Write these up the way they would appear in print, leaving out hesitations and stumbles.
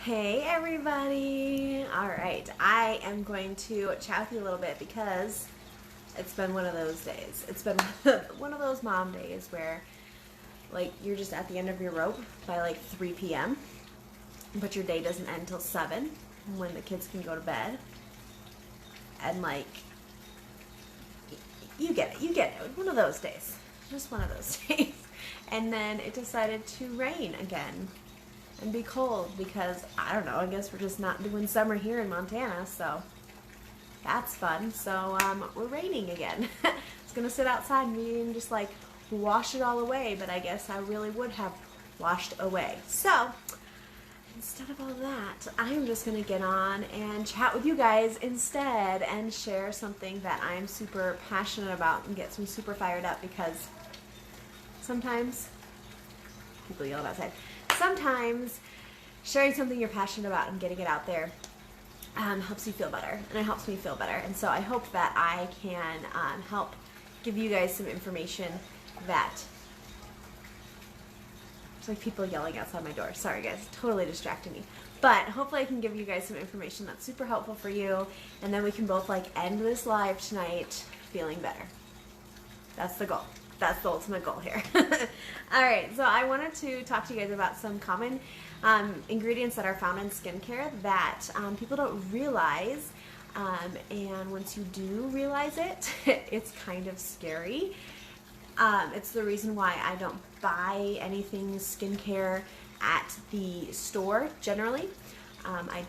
Hey everybody! Alright, I am going to chat with you a little bit because it's been one of those days. It's been one of those mom days where like you're just at the end of your rope by like 3 p.m. but your day doesn't end till 7 when the kids can go to bed. And like, you get it. One of those days. Just one of those days. And then it decided to rain again and be cold because, I don't know, I guess we're just not doing summer here in Montana, so that's fun. So we're raining again. It's gonna sit outside and just like wash it all away, but I guess I really would have washed away. So instead of all that, I'm just gonna get on and chat with you guys instead and share something that I'm super passionate about and gets me super fired up because sometimes people yelling outside. Sometimes sharing something you're passionate about and getting it out there helps you feel better, and it helps me feel better. And so I hope that I can help give you guys some information that... It's like people yelling outside my door. Sorry guys, totally distracting me. But hopefully I can give you guys some information that's super helpful for you, and then we can both like end this live tonight feeling better. That's the goal. That's the ultimate goal here. Alright, so I wanted to talk to you guys about some common ingredients that are found in skincare that people don't realize, and once you do realize it, it's kind of scary. It's the reason why I don't buy anything skincare at the store generally. I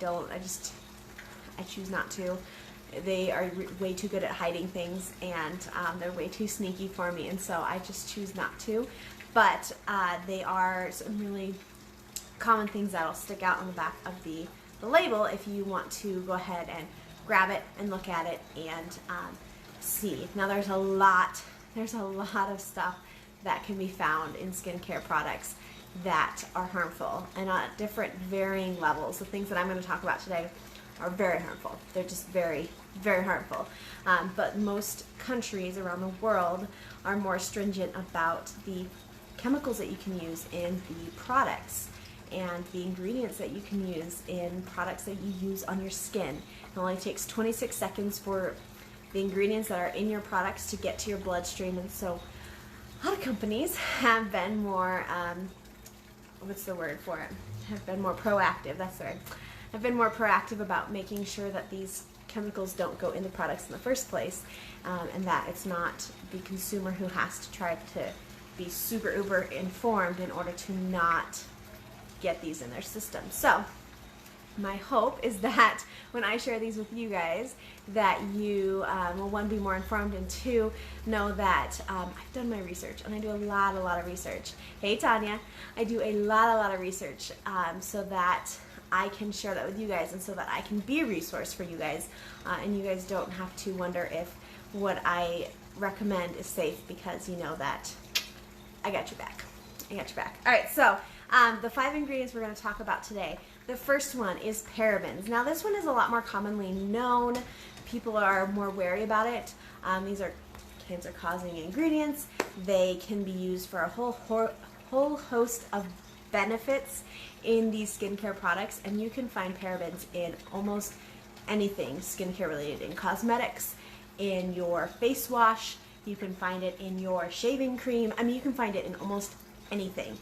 choose not to. They are way too good at hiding things, and they're way too sneaky for me, and so I just choose not to. But they are some really common things that'll stick out on the back of the label if you want to go ahead and grab it and look at it and see. Now there's a lot of stuff that can be found in skincare products that are harmful, and at different varying levels. The things that I'm going to talk about today are very harmful. They're just very, very harmful. But most countries around the world are more stringent about the chemicals that you can use in the products and the ingredients that you can use in products that you use on your skin. It only takes 26 seconds for the ingredients that are in your products to get to your bloodstream, and so a lot of companies have been more, what's the word for it? Have been more proactive, that's the word. Have been more proactive about making sure that these chemicals don't go in the products in the first place, and that it's not the consumer who has to try to be super uber informed in order to not get these in their system. So my hope is that when I share these with you guys, that you will, one, be more informed, and two, know that I've done my research, and I do a lot of research. Hey Tanya, I do a lot of research so that I can share that with you guys, and so that I can be a resource for you guys, and you guys don't have to wonder if what I recommend is safe, because you know that I got your back. I got your back. Alright, so the 5 ingredients we're going to talk about today. The first one is parabens. Now this one is a lot more commonly known. People are more wary about it. These are cancer-causing ingredients. They can be used for a whole host of benefits in these skincare products, and you can find parabens in almost anything skincare related, in cosmetics, in your face wash, you can find it in your shaving cream. I mean, you can find it in almost anything.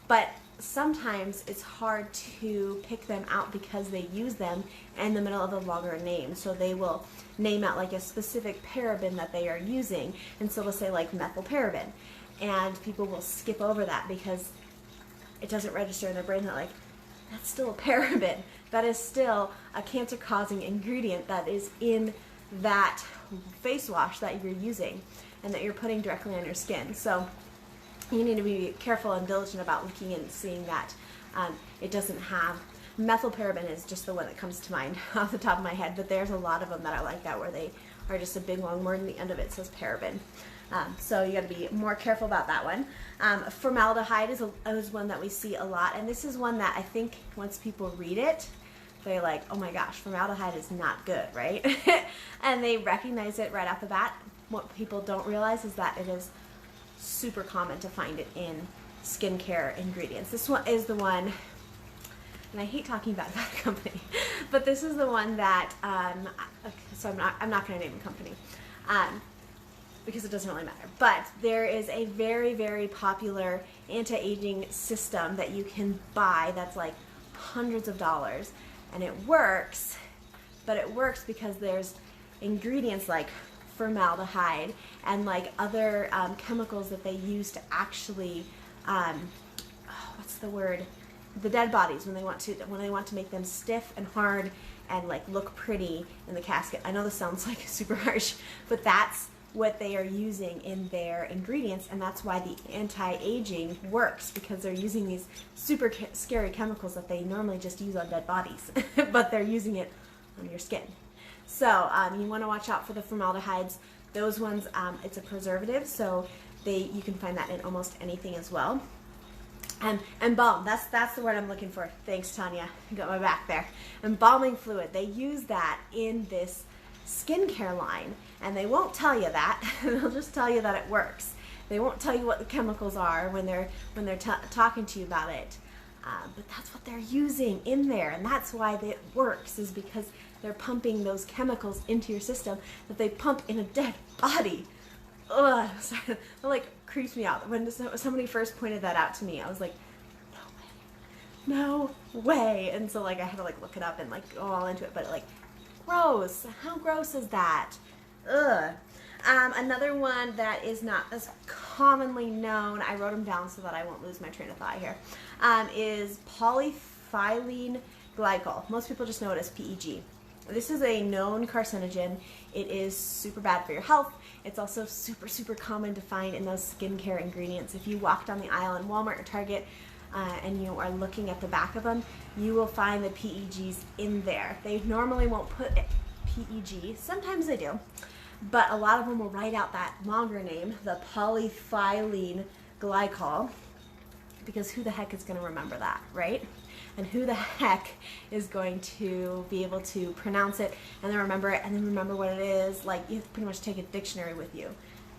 But sometimes it's hard to pick them out because they use them in the middle of a longer name. So they will name out like a specific paraben that they are using, and so they'll say like methylparaben, and people will skip over that because it doesn't register in their brain that like, that's still a paraben. That is still a cancer-causing ingredient that is in that face wash that you're using and that you're putting directly on your skin. So you need to be careful and diligent about looking and seeing that it doesn't have... Methylparaben is just the one that comes to mind off the top of my head, but there's a lot of them that are like that, where they are just a big long word and the end of it says paraben. So you got to be more careful about that one. Formaldehyde is one that we see a lot, and this is one that I think once people read it, they're like, oh my gosh, formaldehyde is not good, right? And they recognize it right off the bat. What people don't realize is that it is super common to find it in skincare ingredients. This one is the one and I hate talking about that company, but this is the one that, so I'm not going to name the company, because it doesn't really matter. But there is a very, very popular anti-aging system that you can buy that's like hundreds of dollars, and it works, but it works because there's ingredients like formaldehyde and like other chemicals that they use to actually, what's the word? The dead bodies, when they want to make them stiff and hard and like look pretty in the casket. I know this sounds like super harsh, but that's what they are using in their ingredients, and that's why the anti-aging works, because they're using these super scary chemicals that they normally just use on dead bodies, but they're using it on your skin. So you want to watch out for the formaldehydes. Those ones, it's a preservative, so you can find that in almost anything as well. And balm, that's the word I'm looking for. Thanks, Tanya. You got my back there. Embalming fluid, they use that in this skincare line, and they won't tell you that. They'll just tell you that it works. They won't tell you what the chemicals are when they're talking to you about it. But that's what they're using in there, and that's why it works, is because they're pumping those chemicals into your system that they pump in a dead body. Ugh, sorry, that like creeps me out. When somebody first pointed that out to me, I was like, no way. And so like I had to like look it up and like go all into it, but like, gross. How gross is that? Ugh. Another one that is not as commonly known, I wrote them down so that I won't lose my train of thought here, is polyethylene glycol. Most people just know it as PEG. This is a known carcinogen. It is super bad for your health. It's also super, super common to find in those skincare ingredients. If you walk down the aisle in Walmart or Target and you are looking at the back of them, you will find the PEGs in there. They normally won't put PEG. Sometimes they do. But a lot of them will write out that longer name, the polyethylene glycol, because who the heck is going to remember that, right? And who the heck is going to be able to pronounce it and then remember it and then remember what it is? Like, you have to pretty much take a dictionary with you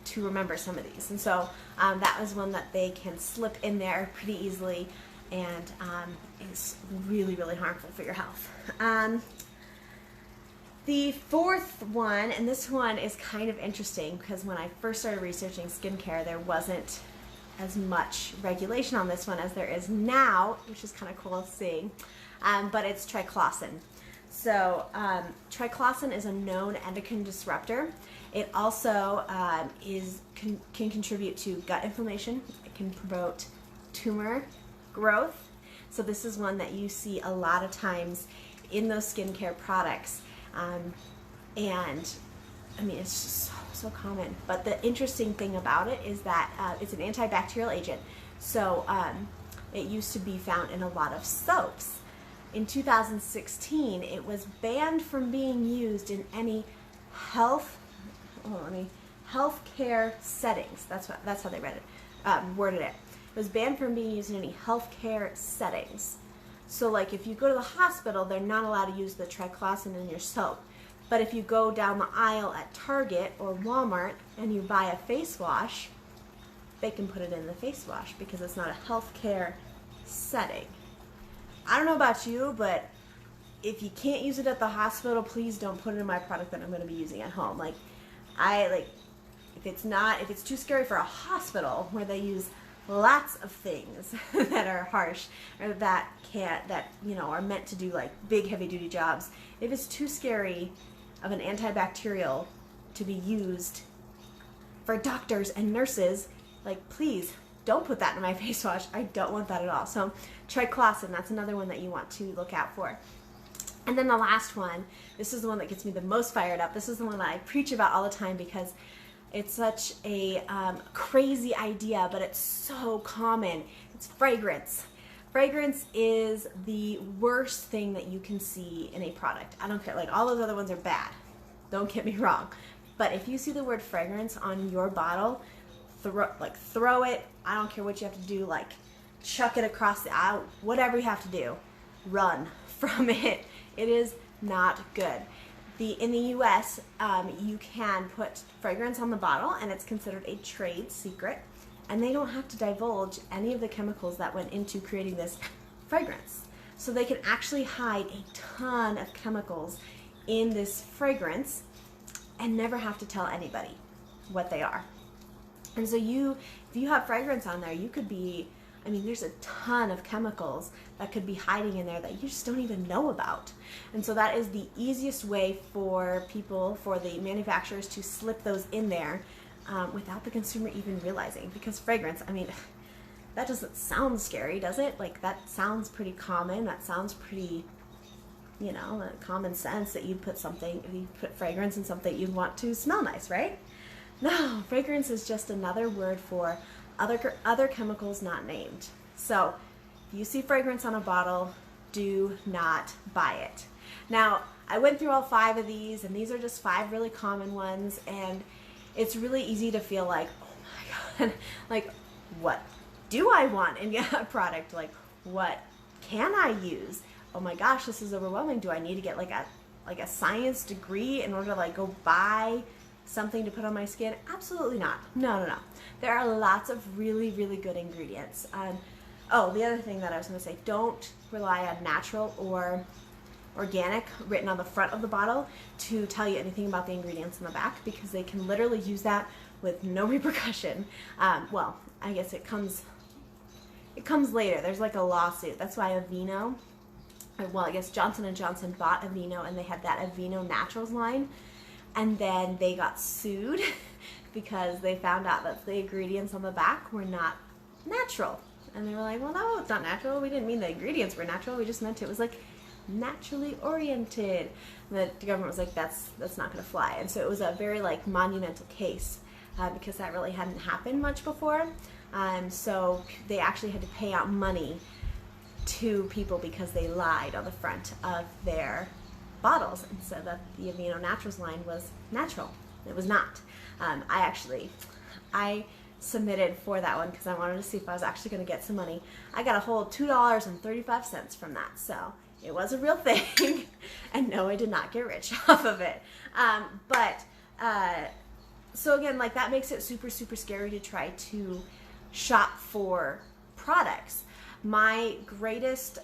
to remember some of these. And so that was one that they can slip in there pretty easily, and is really, really harmful for your health. The fourth one, and this one is kind of interesting because when I first started researching skincare, there wasn't as much regulation on this one as there is now, which is kind of cool seeing, but it's triclosan. So triclosan is a known endocrine disruptor. It also can contribute to gut inflammation. It can promote tumor growth. So this is one that you see a lot of times in those skincare products. And I mean, it's just so common. But the interesting thing about it is that it's an antibacterial agent. So it used to be found in a lot of soaps. In 2016, it was banned from being used in any healthcare settings. That's how they read it, worded it. It was banned from being used in any healthcare settings. So like if you go to the hospital, they're not allowed to use the triclosan in your soap. But if you go down the aisle at Target or Walmart and you buy a face wash, they can put it in the face wash because it's not a healthcare setting. I don't know about you, but if you can't use it at the hospital, please don't put it in my product that I'm going to be using at home. If it's too scary for a hospital where they use lots of things that are harsh or that are meant to do like big heavy duty jobs. If it's too scary of an antibacterial to be used for doctors and nurses, like, please don't put that in my face wash. I don't want that at all. So triclosan, that's another one that you want to look out for. And then the last one, this is the one that gets me the most fired up. This is the one that I preach about all the time because it's such a crazy idea, but it's so common. It's fragrance. Fragrance is the worst thing that you can see in a product. I don't care, like all those other ones are bad. Don't get me wrong. But if you see the word fragrance on your bottle, throw it. I don't care what you have to do, like chuck it across the aisle, whatever you have to do. Run from it. It is not good. In the US, you can put fragrance on the bottle and it's considered a trade secret, and they don't have to divulge any of the chemicals that went into creating this fragrance. So they can actually hide a ton of chemicals in this fragrance and never have to tell anybody what they are. And so if you have fragrance on there, you could be, I mean, there's a ton of chemicals that could be hiding in there that you just don't even know about. And so that is the easiest way for people, for the manufacturers to slip those in there without the consumer even realizing. Because fragrance, I mean, that doesn't sound scary, does it? Like, that sounds pretty common. That sounds pretty, you know, common sense that you put fragrance in something you'd want to smell nice, right? No, fragrance is just another word for other chemicals not named. So if you see fragrance on a bottle, do not buy it. Now, I went through all 5 of these, and these are just 5 really common ones, and it's really easy to feel like, oh my God, like, what do I want in a product? Like, what can I use? Oh my gosh, this is overwhelming. Do I need to get like a science degree in order to like go buy something to put on my skin? Absolutely not. No. There are lots of really, really good ingredients. Oh, the other thing that I was going to say, don't rely on natural or organic written on the front of the bottle to tell you anything about the ingredients in the back, because they can literally use that with no repercussion. Well, I guess it comes later. There's like a lawsuit. That's why Aveeno, well, I guess Johnson & Johnson bought Aveeno, and they had that Aveeno Naturals line, and then they got sued because they found out that the ingredients on the back were not natural. And they were like, well, no, it's not natural. We didn't mean the ingredients were natural. We just meant it was like naturally oriented. And the government was like, that's not going to fly. And so it was a very like monumental case because that really hadn't happened much before. So they actually had to pay out money to people because they lied on the front of their bottles and said that the Aveeno Naturals line was natural. It was not. I submitted for that one because I wanted to see if I was actually going to get some money. I got a whole $2.35 from that, so it was a real thing. And no, I did not get rich off of it. So again, like, that makes it super, super scary to try to shop for products. My biggest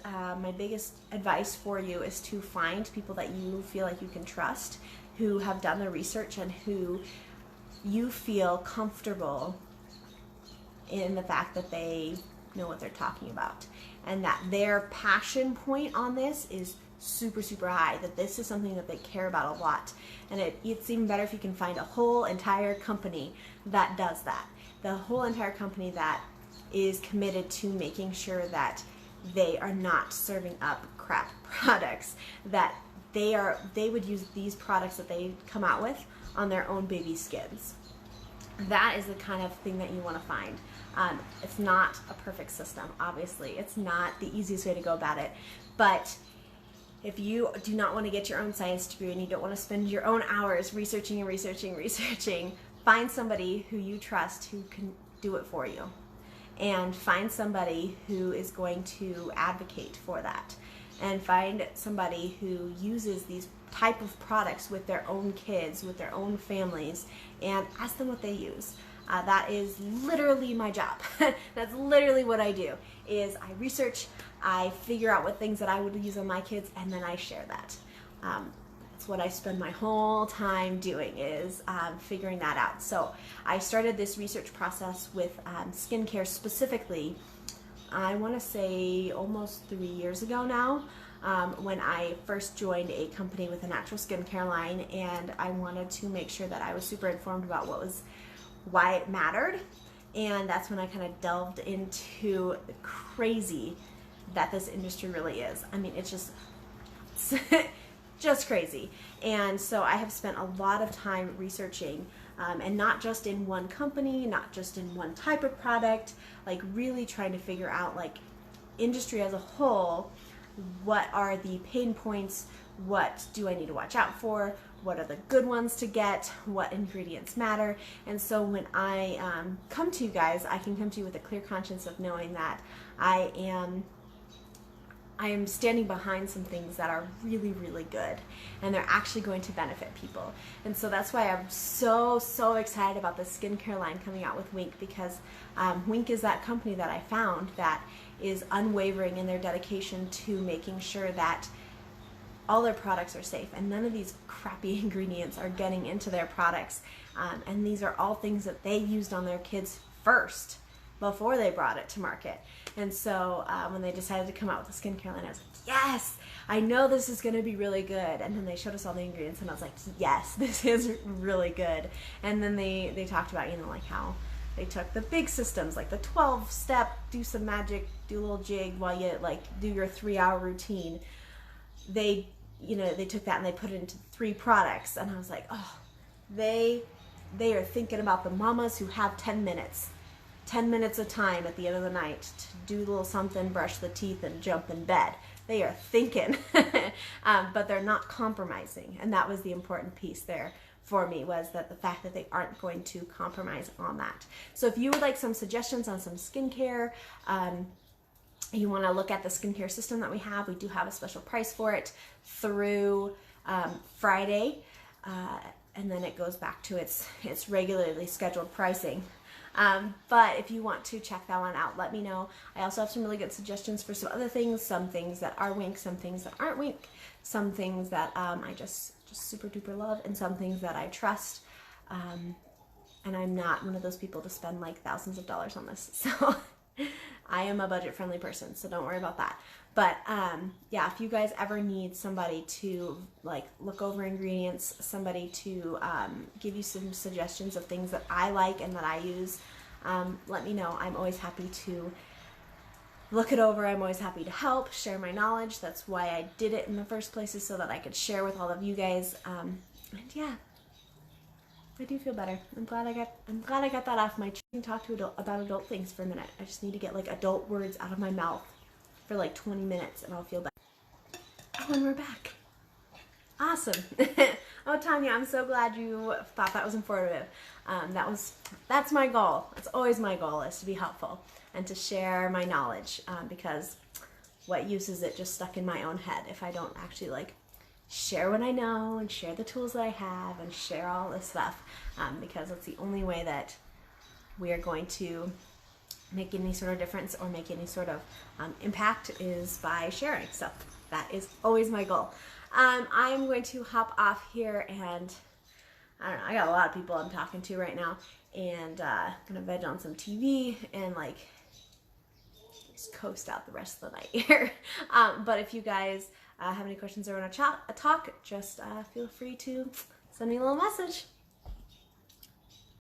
advice for you is to find people that you feel like you can trust, who have done the research and who you feel comfortable in the fact that they know what they're talking about, and that their passion point on this is super, super high, that this is something that they care about a lot. And it's even better if you can find a whole entire company that does that. The whole entire company that is committed to making sure that they are not serving up crap products, that they would use these products that they come out with on their own baby skins. That is the kind of thing that you want to find. It's not a perfect system, obviously. It's not the easiest way to go about it. But if you do not want to get your own science degree and you don't want to spend your own hours researching, find somebody who you trust who can do it for you. And find somebody who is going to advocate for that. And find somebody who uses these type of products with their own kids, with their own families, and ask them what they use. That is literally my job. That's literally what I do, is I research, I figure out what things that I would use on my kids, and then I share that. That's what I spend my whole time doing, is figuring that out. So I started this research process with skincare specifically, I want to say almost 3 years ago now, when I first joined a company with a natural skincare line, and I wanted to make sure that I was super informed about why it mattered. And that's when I kind of delved into the crazy that this industry really is. I mean, it's just crazy. And so I have spent a lot of time researching, and not just in one company, not just in one type of product, like really trying to figure out, like, industry as a whole, what are the pain points, what do I need to watch out for, what are the good ones to get, what ingredients matter. And so when I come to you guys, I can come to you with a clear conscience of knowing that I am I am standing behind some things that are really, really good, and they're actually going to benefit people. And so that's why I'm so excited about the skincare line coming out with Wink, because Wink is that company that I found that is unwavering in their dedication to making sure that all their products are safe and none of these crappy ingredients are getting into their products. And these are all things that they used on their kids first before they brought it to market. And so when they decided to come out with the skincare line, I was like, yes, I know this is going to be really good. And then they showed us all the ingredients and I was like, yes, this is really good. And then they talked about, you know, like how they took the big systems, like the 12-step, do some magic, do a little jig while you like do your 3-hour routine. They took that and they put it into 3 products. And I was like, oh, they are thinking about the mamas who have 10 minutes of time at the end of the night to do a little something, brush the teeth, and jump in bed. They are thinking, but they're not compromising. And that was the important piece there for me, was that the fact that they aren't going to compromise on that. So if you would like some suggestions on some skincare, you want to look at the skincare system that we do have a special price for it through Friday, and then it goes back to its regularly scheduled pricing. But if you want to check that one out, let me know. I also have some really good suggestions for some other things, some things that are Wink, some things that aren't Wink, some things that I just super duper love, and some things that I trust. And I'm not one of those people to spend like thousands of dollars on this. So I am a budget-friendly person, so don't worry about that. But yeah, if you guys ever need somebody to like look over ingredients, somebody to give you some suggestions of things that I like and that I use, let me know. I'm always happy to look it over. I'm always happy to help, share my knowledge. That's why I did it in the first place, is so that I could share with all of you guys. And yeah, I do feel better. I'm glad I got that off my chest. I can talk about adult things for a minute. I just need to get like adult words out of my mouth for like 20 minutes and I'll feel better. Oh, and we're back. Awesome. Oh, Tanya, I'm so glad you thought that was informative. That's my goal. That's always my goal, is to be helpful and to share my knowledge, because what use is it just stuck in my own head if I don't actually like share what I know and share the tools that I have and share all this stuff, because it's the only way that we are going to make any sort of difference or make any sort of impact, is by sharing. So that is always my goal. I'm going to hop off here, and I don't know, I got a lot of people I'm talking to right now, and gonna veg on some TV and like just coast out the rest of the night here. But if you guys have any questions or want to talk, just feel free to send me a little message.